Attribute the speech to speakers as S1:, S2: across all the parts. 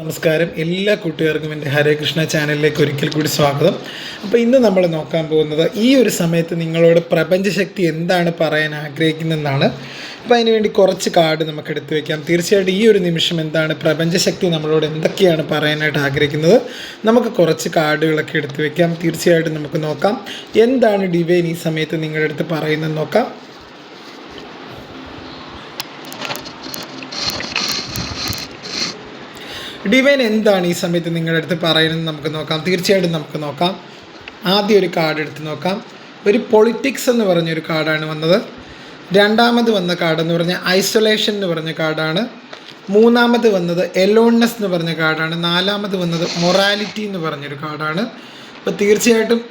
S1: നമസ്കാരം, എല്ലാ കൂട്ടുകാർക്കും എൻ്റെ ഹരേ കൃഷ്ണ ചാനലിലേക്ക് ഒരിക്കൽ കൂടി സ്വാഗതം. അപ്പോൾ ഇന്ന് നമ്മൾ നോക്കാൻ പോകുന്നത് ഈ ഒരു സമയത്ത് നിങ്ങളോട് പ്രപഞ്ചശക്തി എന്താണ് പറയാൻ ആഗ്രഹിക്കുന്നതെന്നാണ്. അപ്പോൾ അതിനുവേണ്ടി കുറച്ച് കാർഡ് നമുക്ക് എടുത്തു വയ്ക്കാം. തീർച്ചയായിട്ടും ഈ ഒരു നിമിഷം എന്താണ് പ്രപഞ്ചശക്തി നമ്മളോട് എന്തൊക്കെയാണ് പറയാനായിട്ട് ആഗ്രഹിക്കുന്നത്, നമുക്ക് കുറച്ച് കാർഡുകളൊക്കെ എടുത്തു വയ്ക്കാം. തീർച്ചയായിട്ടും നമുക്ക് നോക്കാം എന്താണ് ഡിവൈൻ ഈ സമയത്ത് നിങ്ങളുടെ അടുത്ത് പറയുന്നത് നോക്കാം. ഡിവൈൻ എന്താണ് ഈ സമയത്ത് നിങ്ങളുടെ അടുത്ത് പറയുന്നത് നമുക്ക് നോക്കാം. തീർച്ചയായിട്ടും നമുക്ക് നോക്കാം. ആദ്യം ഒരു കാർഡ് എടുത്ത് നോക്കാം. ഒരു പൊളിറ്റിക്സ് എന്ന് പറഞ്ഞൊരു കാർഡാണ് വന്നത്. രണ്ടാമത് വന്ന കാർഡ് എന്ന് പറഞ്ഞാൽ ഐസൊലേഷൻ എന്ന് പറഞ്ഞ കാർഡാണ്. മൂന്നാമത് വന്നത് എലോൺനെസ് എന്ന് പറഞ്ഞ കാർഡാണ്. നാലാമത് വന്നത് മൊറാലിറ്റി എന്ന് പറഞ്ഞൊരു കാർഡാണ്. അപ്പോൾ തീർച്ചയായിട്ടും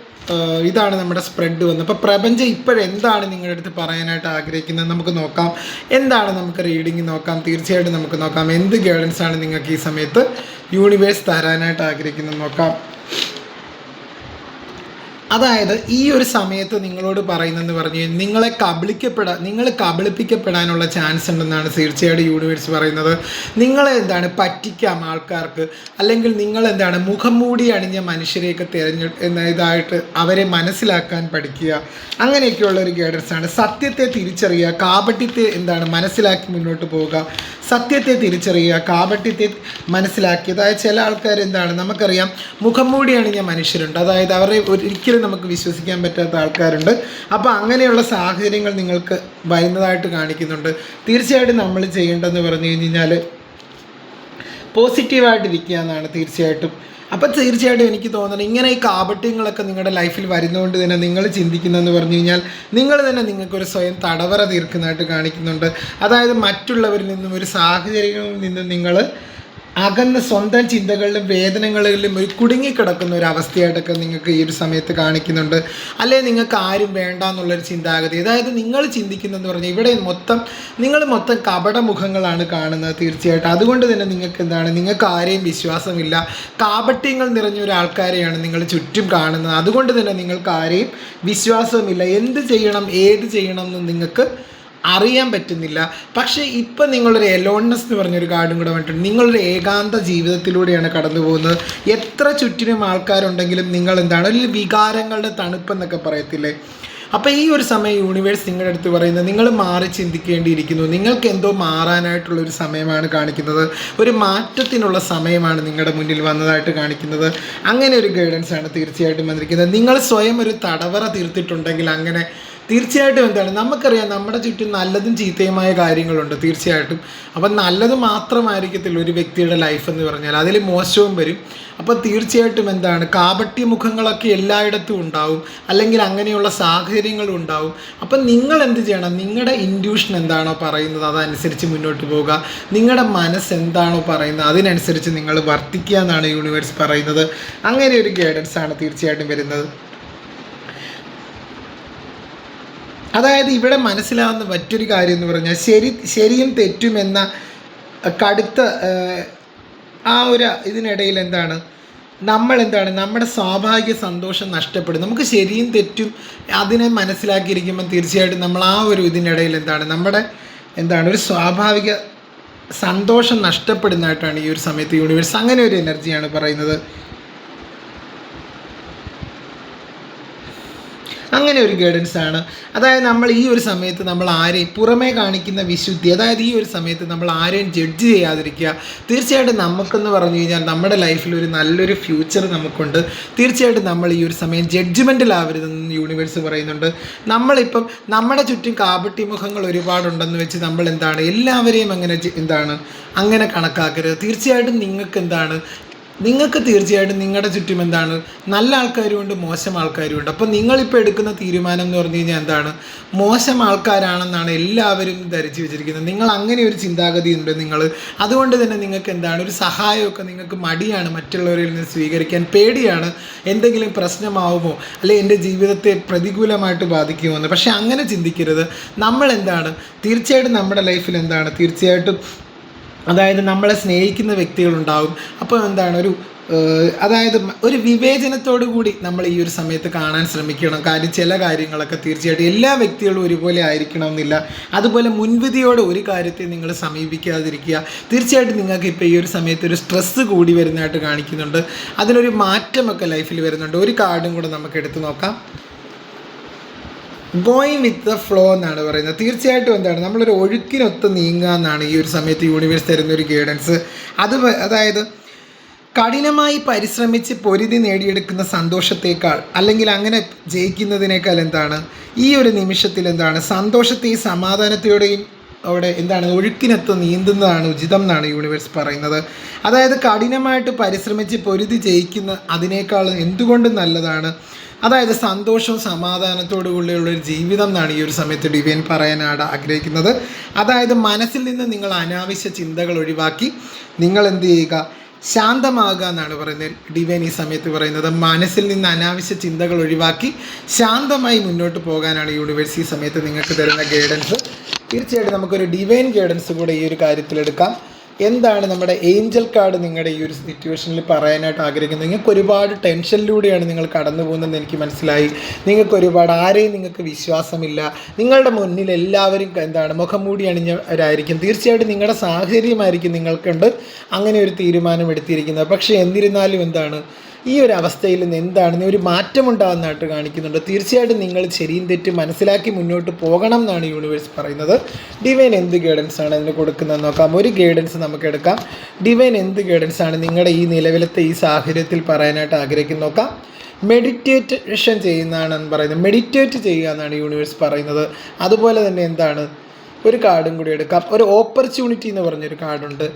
S1: ഇതാണ് നമ്മുടെ സ്പ്രെഡ് വന്നത്. അപ്പോൾ പ്രപഞ്ചം ഇപ്പോഴെന്താണ് നിങ്ങളുടെ അടുത്ത് പറയാനായിട്ട് ആഗ്രഹിക്കുന്നത് നമുക്ക് നോക്കാം. എന്താണ് നമുക്ക് റീഡിങ് നോക്കാം. തീർച്ചയായിട്ടും നമുക്ക് നോക്കാം എന്ത് ഗൈഡൻസ് ആണ് നിങ്ങൾക്ക് ഈ സമയത്ത് യൂണിവേഴ്സ് തരാനായിട്ട് ആഗ്രഹിക്കുന്നത് നോക്കാം. അതായത് ഈ ഒരു സമയത്ത് നിങ്ങളോട് പറയുന്നതെന്ന് പറഞ്ഞു കഴിഞ്ഞാൽ നിങ്ങൾ കബളിപ്പിക്കപ്പെടാനുള്ള ചാൻസ് ഉണ്ടെന്നാണ് തീർച്ചയായിട്ടും യൂണിവേഴ്സ് പറയുന്നത്. നിങ്ങളെ എന്താണ് പറ്റിക്കാം ആൾക്കാർക്ക്, അല്ലെങ്കിൽ നിങ്ങൾ എന്താണ് മുഖം മൂടി അണിഞ്ഞ മനുഷ്യരെയൊക്കെ ഇതായിട്ട് അവരെ മനസ്സിലാക്കാൻ പഠിക്കുക. അങ്ങനെയൊക്കെയുള്ളൊരു ഗൈഡൻസാണ്. സത്യത്തെ തിരിച്ചറിയുക, കാപട്യത്തെ എന്താണ് മനസ്സിലാക്കി മുന്നോട്ട് പോവുക. സത്യത്തെ തിരിച്ചറിയുക, കാപട്യത്തെ മനസ്സിലാക്കി. അതായത് ചില ആൾക്കാർ എന്താണ് നമുക്കറിയാം മുഖം മൂടി അണിഞ്ഞ മനുഷ്യരുണ്ട്. അതായത് അവരെ ഒരിക്കലും നമുക്ക് വിശ്വസിക്കാൻ പറ്റാത്ത ആൾക്കാരുണ്ട്. അപ്പോൾ അങ്ങനെയുള്ള സാഹചര്യങ്ങൾ നിങ്ങൾക്ക് വരുന്നതായിട്ട് കാണിക്കുന്നുണ്ട്. തീർച്ചയായിട്ടും നമ്മൾ ചെയ്യേണ്ടതെന്ന് പറഞ്ഞു കഴിഞ്ഞാൽ പോസിറ്റീവായിട്ടിരിക്കുക എന്നാണ് തീർച്ചയായിട്ടും. അപ്പം തീർച്ചയായിട്ടും എനിക്ക് തോന്നുന്നത് ഇങ്ങനെ ഈ കാപട്യങ്ങളൊക്കെ നിങ്ങളുടെ ലൈഫിൽ വരുന്നതുകൊണ്ട് തന്നെ നിങ്ങൾ ചിന്തിക്കുന്നതെന്ന് പറഞ്ഞു കഴിഞ്ഞാൽ നിങ്ങൾ തന്നെ നിങ്ങൾക്കൊരു സ്വയം തടവറ തീർക്കുന്നതായിട്ട് കാണിക്കുന്നുണ്ട്. അതായത് മറ്റുള്ളവരിൽ നിന്നും ഒരു സാഹചര്യങ്ങളിൽ നിന്നും നിങ്ങൾ അകന്ന് സ്വന്തം ചിന്തകളിലും വേദനകളിലും ഒരു കുടുങ്ങിക്കിടക്കുന്ന ഒരു അവസ്ഥയായിട്ടൊക്കെ നിങ്ങൾക്ക് ഈ ഒരു സമയത്ത് കാണിക്കുന്നുണ്ട്. അല്ലെങ്കിൽ നിങ്ങൾക്ക് ആരും വേണ്ട എന്നുള്ളൊരു ചിന്താഗതി. അതായത് നിങ്ങൾ ചിന്തിക്കുന്നതെന്ന് പറഞ്ഞാൽ ഇവിടെ നിങ്ങൾ മൊത്തം കപടമുഖങ്ങളാണ് കാണുന്നത്. തീർച്ചയായിട്ടും അതുകൊണ്ട് തന്നെ നിങ്ങൾക്ക് എന്താണ് നിങ്ങൾക്ക് ആരെയും വിശ്വാസമില്ല. കാപട്യങ്ങൾ നിറഞ്ഞ ഒരാൾക്കാരെയാണ് നിങ്ങൾ ചുറ്റും കാണുന്നത്. അതുകൊണ്ട് തന്നെ നിങ്ങൾക്ക് ആരെയും വിശ്വാസവുമില്ല. എന്ത് ചെയ്യണം ഏത് ചെയ്യണം എന്ന് നിങ്ങൾക്ക് അറിയാൻ പറ്റുന്നില്ല. പക്ഷേ ഇപ്പം നിങ്ങളൊരു എലോൺനെസ് എന്ന് പറഞ്ഞൊരു കാർഡും കൂടെ വന്നിട്ടുണ്ട്. നിങ്ങളൊരു ഏകാന്ത ജീവിതത്തിലൂടെയാണ് കടന്നു പോകുന്നത്. എത്ര ചുറ്റിനും ആൾക്കാരുണ്ടെങ്കിലും നിങ്ങൾ എന്താണ് ഒരു വികാരങ്ങളുടെ തണുപ്പെന്നൊക്കെ പറയത്തില്ലേ. അപ്പോൾ ഈ ഒരു സമയം യൂണിവേഴ്സ് നിങ്ങളുടെ അടുത്ത് പറയുന്നത് നിങ്ങൾ മാറി ചിന്തിക്കേണ്ടിയിരിക്കുന്നു. നിങ്ങൾക്ക് എന്തോ മാറാനായിട്ടുള്ളൊരു സമയമാണ് കാണിക്കുന്നത്. ഒരു മാറ്റത്തിനുള്ള സമയമാണ് നിങ്ങളുടെ മുന്നിൽ വന്നതായിട്ട് കാണിക്കുന്നത്. അങ്ങനെ ഒരു ഗൈഡൻസാണ് തീർച്ചയായിട്ടും വന്നിരിക്കുന്നത്. നിങ്ങൾ സ്വയം ഒരു തടവറ തീർത്തിട്ടുണ്ടെങ്കിൽ അങ്ങനെ തീർച്ചയായിട്ടും എന്താണ് നമുക്കറിയാം നമ്മുടെ ചുറ്റും നല്ലതും ചീത്തയുമായ കാര്യങ്ങളുണ്ട് തീർച്ചയായിട്ടും. അപ്പം നല്ലത് മാത്രമായിരിക്കത്തില്ല ഒരു വ്യക്തിയുടെ ലൈഫ് എന്ന് പറഞ്ഞാൽ, അതിൽ മോശവും വരും. അപ്പോൾ തീർച്ചയായിട്ടും എന്താണ് കാപട്യമുഖങ്ങളൊക്കെ എല്ലായിടത്തും ഉണ്ടാവും, അല്ലെങ്കിൽ അങ്ങനെയുള്ള സാഹചര്യങ്ങളും ഉണ്ടാവും. അപ്പം നിങ്ങൾ എന്ത് ചെയ്യണം, നിങ്ങളുടെ ഇൻറ്റ്യൂഷൻ എന്താണോ പറയുന്നത് അതനുസരിച്ച് മുന്നോട്ട് പോവുക. നിങ്ങളുടെ മനസ്സ് എന്താണോ പറയുന്നത് അതിനനുസരിച്ച് നിങ്ങൾ വർത്തിക്കുക എന്നാണ് യൂണിവേഴ്സ് പറയുന്നത്. അങ്ങനെ ഒരു ഗൈഡൻസാണ് തീർച്ചയായിട്ടും വരുന്നത്. അതായത് ഇവിടെ മനസ്സിലാവുന്ന മറ്റൊരു കാര്യം എന്ന് പറഞ്ഞാൽ ശരിയും തെറ്റുമെന്ന കടുത്ത ആ ഒരു ഇതിനിടയിൽ എന്താണ് നമ്മുടെ സ്വാഭാവിക സന്തോഷം നഷ്ടപ്പെടും. നമുക്ക് ശരിയും തെറ്റും അതിനെ മനസ്സിലാക്കിയിരിക്കുമ്പോൾ തീർച്ചയായിട്ടും നമ്മൾ ആ ഒരു ഇതിനിടയിൽ നമ്മുടെ ഒരു സ്വാഭാവിക സന്തോഷം നഷ്ടപ്പെടുന്നതായിട്ടാണ് ഈ ഒരു സമയത്ത് യൂണിവേഴ്സ് അങ്ങനെ ഒരു എനർജിയാണ് പറയുന്നത്. അങ്ങനെ ഒരു ഗൈഡൻസ് ആണ്. അതായത് നമ്മൾ ഈ ഒരു സമയത്ത് നമ്മൾ ആരെയും പുറമേ കാണിക്കുന്ന വിശുദ്ധി, അതായത് ഈ ഒരു സമയത്ത് നമ്മൾ ആരെയും ജഡ്ജ് ചെയ്യാതിരിക്കുക. തീർച്ചയായിട്ടും നമുക്കെന്ന് പറഞ്ഞു കഴിഞ്ഞാൽ നമ്മുടെ ലൈഫിൽ ഒരു നല്ലൊരു ഫ്യൂച്ചർ നമുക്കുണ്ട്. തീർച്ചയായിട്ടും നമ്മൾ ഈ ഒരു സമയം ജഡ്ജ്മെൻറ്റിലാവരുതെന്ന് യൂണിവേഴ്സ് പറയുന്നുണ്ട്. നമ്മളിപ്പം നമ്മുടെ ചുറ്റും കാപട്യമുഖങ്ങൾ ഒരുപാടുണ്ടെന്ന് വെച്ച് നമ്മൾ എല്ലാവരെയും അങ്ങനെ കണക്കാക്കരുത്. തീർച്ചയായിട്ടും നിങ്ങൾക്ക് തീർച്ചയായിട്ടും നിങ്ങളുടെ ചുറ്റും നല്ല ആൾക്കാരുമുണ്ട്, മോശം ആൾക്കാരുമുണ്ട്. അപ്പോൾ നിങ്ങളിപ്പോൾ എടുക്കുന്ന തീരുമാനം എന്ന് പറഞ്ഞു കഴിഞ്ഞാൽ മോശം ആൾക്കാരാണെന്നാണ് എല്ലാവരും ധരിച്ചു വെച്ചിരിക്കുന്നത്. നിങ്ങൾ അങ്ങനെ ഒരു ചിന്താഗതി ഉണ്ട് അതുകൊണ്ട് തന്നെ നിങ്ങൾക്ക് ഒരു സഹായമൊക്കെ നിങ്ങൾക്ക് മടിയാണ്, മറ്റുള്ളവരിൽ നിന്ന് സ്വീകരിക്കാൻ പേടിയാണ്. എന്തെങ്കിലും പ്രശ്നമാവുമോ അല്ലെങ്കിൽ എൻ്റെ ജീവിതത്തെ പ്രതികൂലമായിട്ട് ബാധിക്കുമോ എന്ന്. പക്ഷേ അങ്ങനെ ചിന്തിക്കരുത്. നമ്മൾ തീർച്ചയായിട്ടും നമ്മുടെ ലൈഫിൽ തീർച്ചയായിട്ടും അതായത് നമ്മളെ സ്നേഹിക്കുന്ന വ്യക്തികളുണ്ടാവും. അപ്പോൾ എന്താണ് അതായത് ഒരു വിവേചനത്തോടു കൂടി നമ്മൾ ഈ ഒരു സമയത്ത് കാണാൻ ശ്രമിക്കണം. കാര്യം ചില കാര്യങ്ങളൊക്കെ തീർച്ചയായിട്ടും എല്ലാ വ്യക്തികളും ഒരുപോലെ ആയിരിക്കണമെന്നില്ല. അതുപോലെ മുൻവിധിയോടെ ഒരു കാര്യത്തെ നിങ്ങൾ സമീപിക്കാതിരിക്കുക. തീർച്ചയായിട്ടും നിങ്ങൾക്ക് ഇപ്പോൾ ഈ ഒരു സമയത്ത് ഒരു സ്ട്രെസ്സ് കൂടി വരുന്നതായിട്ട് കാണിക്കുന്നുണ്ട്. അതിനൊരു മാറ്റമൊക്കെ ലൈഫിൽ വരുന്നുണ്ട്. ഒരു കാർഡും കൂടെ നമുക്ക് എടുത്തു നോക്കാം. ഗോയിങ് വിത്ത് ദ ഫ്ലോ എന്നാണ് പറയുന്നത്. തീർച്ചയായിട്ടും എന്താണ് നമ്മളൊരു ഒഴുക്കിനൊത്ത് നീങ്ങുക എന്നാണ് ഈ ഒരു സമയത്ത് യൂണിവേഴ്സ് തരുന്നൊരു ഗൈഡൻസ്. അതായത് കഠിനമായി പരിശ്രമിച്ച് പൊരുതി നേടിയെടുക്കുന്ന സന്തോഷത്തേക്കാൾ അല്ലെങ്കിൽ അങ്ങനെ ജയിക്കുന്നതിനേക്കാൾ എന്താണ് ഈ ഒരു നിമിഷത്തിൽ എന്താണ് സന്തോഷത്തെയും സമാധാനത്തോടെയും അവിടെ എന്താണ് ഒഴുക്കിനൊത്ത് നീന്തുന്നതാണ് ഉചിതം എന്നാണ് യൂണിവേഴ്സ് പറയുന്നത്. അതായത് കഠിനമായിട്ട് പരിശ്രമിച്ച് പൊരുതി ജയിക്കുന്ന അതിനേക്കാൾ എന്തുകൊണ്ടും നല്ലതാണ് അതായത് സന്തോഷവും സമാധാനത്തോടു കൂടിയുള്ളൊരു ജീവിതം എന്നാണ് ഈ ഒരു സമയത്ത് ഡിവൈൻ പറയാനാണ് ആഗ്രഹിക്കുന്നത്. അതായത് മനസ്സിൽ നിന്ന് നിങ്ങൾ അനാവശ്യ ചിന്തകൾ ഒഴിവാക്കി നിങ്ങൾ എന്ത് ചെയ്യുക, ശാന്തമാകുക എന്നാണ് പറയുന്നത് ഡിവൈൻ ഈ സമയത്ത് പറയുന്നത്. മനസ്സിൽ നിന്ന് അനാവശ്യ ചിന്തകൾ ഒഴിവാക്കി ശാന്തമായി മുന്നോട്ട് പോകാനാണ് യൂണിവേഴ്സ് ഈ സമയത്ത് നിങ്ങൾക്ക് തരുന്ന ഗൈഡൻസ്. തീർച്ചയായിട്ടും നമുക്കൊരു ഡിവൈൻ ഗൈഡൻസ് കൂടെ ഈ ഒരു കാര്യത്തിലെടുക്കാം. എന്താണ് നമ്മുടെ ഏഞ്ചൽ കാർഡ് നിങ്ങളുടെ ഈ ഒരു സിറ്റുവേഷനിൽ പറയാനായിട്ട് ആഗ്രഹിക്കുന്നത്? നിങ്ങൾക്ക് ഒരുപാട് ടെൻഷനിലൂടെയാണ് നിങ്ങൾ കടന്നു പോകുന്നതെന്ന് എനിക്ക് മനസ്സിലായി. നിങ്ങൾക്ക് ഒരുപാട് ആരെയും നിങ്ങൾക്ക് വിശ്വാസമില്ല. നിങ്ങളുടെ മുന്നിൽ എല്ലാവരും എന്താണ് മുഖം മൂടി അണിഞ്ഞവരായിരിക്കും. തീർച്ചയായിട്ടും നിങ്ങളുടെ സാഹചര്യമായിരിക്കും നിങ്ങൾക്കുണ്ട് അങ്ങനെ ഒരു തീരുമാനം എടുത്തിരിക്കുന്നത്. പക്ഷേ എന്നിരുന്നാലും എന്താണ് ഈ ഒരു അവസ്ഥയിൽ നിന്ന് എന്താണ് ഒരു മാറ്റമുണ്ടാകുന്നതായിട്ട് കാണിക്കുന്നുണ്ട്. തീർച്ചയായിട്ടും നിങ്ങൾ ശരിയും തെറ്റും മനസ്സിലാക്കി മുന്നോട്ട് പോകണം എന്നാണ് യൂണിവേഴ്സ് പറയുന്നത്. ഡിവൈൻ എന്ത് ഗൈഡൻസ് ആണ് അതിന് കൊടുക്കുന്നതെന്ന് നോക്കാം. ഒരു ഗൈഡൻസ് നമുക്ക് എടുക്കാം. ഡിവൈൻ എന്ത് ഗൈഡൻസ് ആണ് നിങ്ങളുടെ ഈ നിലവിലത്തെ ഈ സാഹചര്യത്തിൽ പറയാനായിട്ട് ആഗ്രഹിക്കുന്നു നോക്കാം. മെഡിറ്റേഷൻ ചെയ്യുന്നതാണെന്ന് പറയുന്നത്. മെഡിറ്റേറ്റ് ചെയ്യുക എന്നാണ് യൂണിവേഴ്സ് പറയുന്നത്. അതുപോലെ തന്നെ എന്താണ് ഒരു കാർഡും കൂടി എടുക്കാം. ഒരു ഓപ്പർച്യൂണിറ്റി എന്ന് പറഞ്ഞൊരു കാർഡുണ്ട്.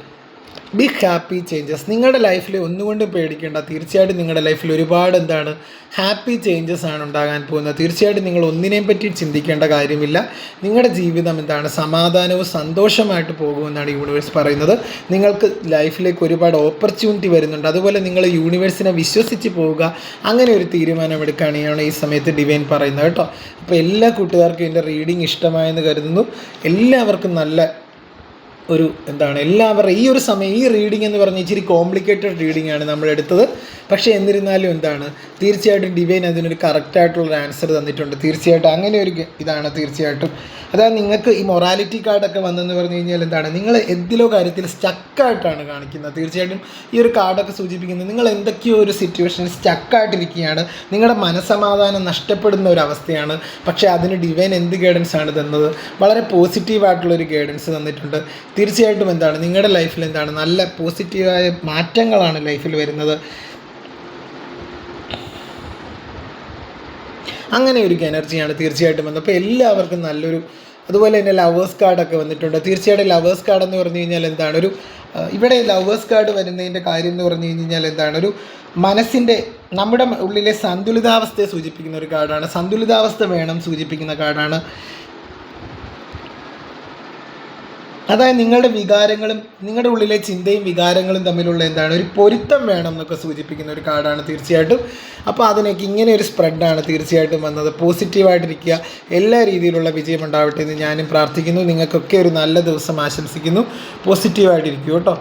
S1: Big happy changes. നിങ്ങളുടെ ലൈഫിൽ ഒന്നുകൊണ്ടും പേടിക്കേണ്ട. തീർച്ചയായിട്ടും നിങ്ങളുടെ ലൈഫിൽ ഒരുപാട് എന്താണ് ഹാപ്പി ചേഞ്ചസ് ആണ് ഉണ്ടാകാൻ പോകുന്നത്. തീർച്ചയായിട്ടും നിങ്ങൾ ഒന്നിനെയും പറ്റി ചിന്തിക്കേണ്ട കാര്യമില്ല. നിങ്ങളുടെ ജീവിതം എന്താണ് സമാധാനവും സന്തോഷമായിട്ട് പോകുമെന്നാണ് യൂണിവേഴ്സ് പറയുന്നത്. നിങ്ങൾക്ക് ലൈഫിലേക്ക് ഒരുപാട് ഓപ്പർച്യൂണിറ്റി വരുന്നുണ്ട്. അതുപോലെ നിങ്ങൾ യൂണിവേഴ്സിനെ വിശ്വസിച്ച് പോവുക. അങ്ങനെ ഒരു തീരുമാനമെടുക്കുകയാണ് ഈ സമയത്ത് ഡിവൈൻ പറയുന്നത് കേട്ടോ. അപ്പോൾ എല്ലാ കൂട്ടുകാർക്കും എൻ്റെ റീഡിങ് ഇഷ്ടമായെന്ന് കരുതുന്നു. എല്ലാവർക്കും നല്ല ഒരു എന്താണ് എല്ലാവരുടെ ഈ ഒരു സമയം ഈ റീഡിംഗ് എന്ന് പറഞ്ഞാൽ ഇച്ചിരി കോംപ്ലിക്കേറ്റഡ് റീഡിംഗ് ആണ് നമ്മൾ എടുത്തത്. പക്ഷേ എന്നിരുന്നാലും എന്താണ് തീർച്ചയായിട്ടും ഡിവൈൻ അതിനൊരു കറക്റ്റായിട്ടുള്ളൊരു ആൻസർ തന്നിട്ടുണ്ട്. തീർച്ചയായിട്ടും അങ്ങനെ ഒരു ഇതാണ് തീർച്ചയായിട്ടും. അതായത് നിങ്ങൾക്ക് ഈ മൊറാലിറ്റി കാർഡൊക്കെ വന്നെന്ന് പറഞ്ഞു കഴിഞ്ഞാൽ എന്താണ് നിങ്ങൾ എന്തിലോ കാര്യത്തിൽ സ്റ്റക്കായിട്ടാണ് കാണിക്കുന്നത്. തീർച്ചയായിട്ടും ഈ ഒരു കാർഡൊക്കെ സൂചിപ്പിക്കുന്നത് നിങ്ങൾ എന്തൊക്കെയോ ഒരു സിറ്റുവേഷനിൽ സ്റ്റക്കായിട്ടിരിക്കുകയാണ്. നിങ്ങളുടെ മനസ്സമാധാനം നഷ്ടപ്പെടുന്ന ഒരു അവസ്ഥയാണ്. പക്ഷേ അതിന് ഡിവൈൻ എന്ത് ഗൈഡൻസ് ആണ് തന്നത്? വളരെ പോസിറ്റീവായിട്ടുള്ളൊരു ഗൈഡൻസ് തന്നിട്ടുണ്ട്. തീർച്ചയായിട്ടും എന്താണ് നിങ്ങളുടെ ലൈഫിൽ എന്താണ് നല്ല പോസിറ്റീവായ മാറ്റങ്ങളാണ് ലൈഫിൽ വരുന്നത്. അങ്ങനെ ഒരു എനർജിയാണ് തീർച്ചയായിട്ടും വന്നത്. അപ്പോൾ എല്ലാവർക്കും നല്ലൊരു അതുപോലെ തന്നെ ലവേഴ്സ് കാർഡൊക്കെ വന്നിട്ടുണ്ട്. തീർച്ചയായിട്ടും ലവേഴ്സ് കാർഡ് എന്ന് പറഞ്ഞു കഴിഞ്ഞാൽ എന്താണ് ഇവിടെ ലവേഴ്സ് കാർഡ് വരുന്നതിൻ്റെ കാര്യം എന്ന് പറഞ്ഞു കഴിഞ്ഞാൽ എന്താണ് മനസ്സിൻ്റെ നമ്മുടെ ഉള്ളിലെ സന്തുലിതാവസ്ഥയെ സൂചിപ്പിക്കുന്ന ഒരു കാർഡാണ്. സന്തുലിതാവസ്ഥ വേണം സൂചിപ്പിക്കുന്ന കാർഡാണ്. അതായത് നിങ്ങളുടെ വികാരങ്ങളും നിങ്ങളുടെ ഉള്ളിലെ ചിന്തയും വികാരങ്ങളും തമ്മിലുള്ള എന്താണ് ഒരു പൊരുത്തം വേണം എന്നൊക്കെ സൂചിപ്പിക്കുന്ന ഒരു കാർഡാണ് തീർച്ചയായിട്ടും. അപ്പോൾ അതിനൊക്കെ ഇങ്ങനെ ഒരു സ്പ്രെഡാണ് തീർച്ചയായിട്ടും വന്നത്. പോസിറ്റീവായിട്ടിരിക്കുക. എല്ലാ രീതിയിലുള്ള വിജയം ഉണ്ടാവട്ടെ എന്ന് ഞാനും പ്രാർത്ഥിക്കുന്നു. നിങ്ങൾക്കൊക്കെ ഒരു നല്ല ദിവസം ആശംസിക്കുന്നു. പോസിറ്റീവായിട്ടിരിക്കും കേട്ടോ.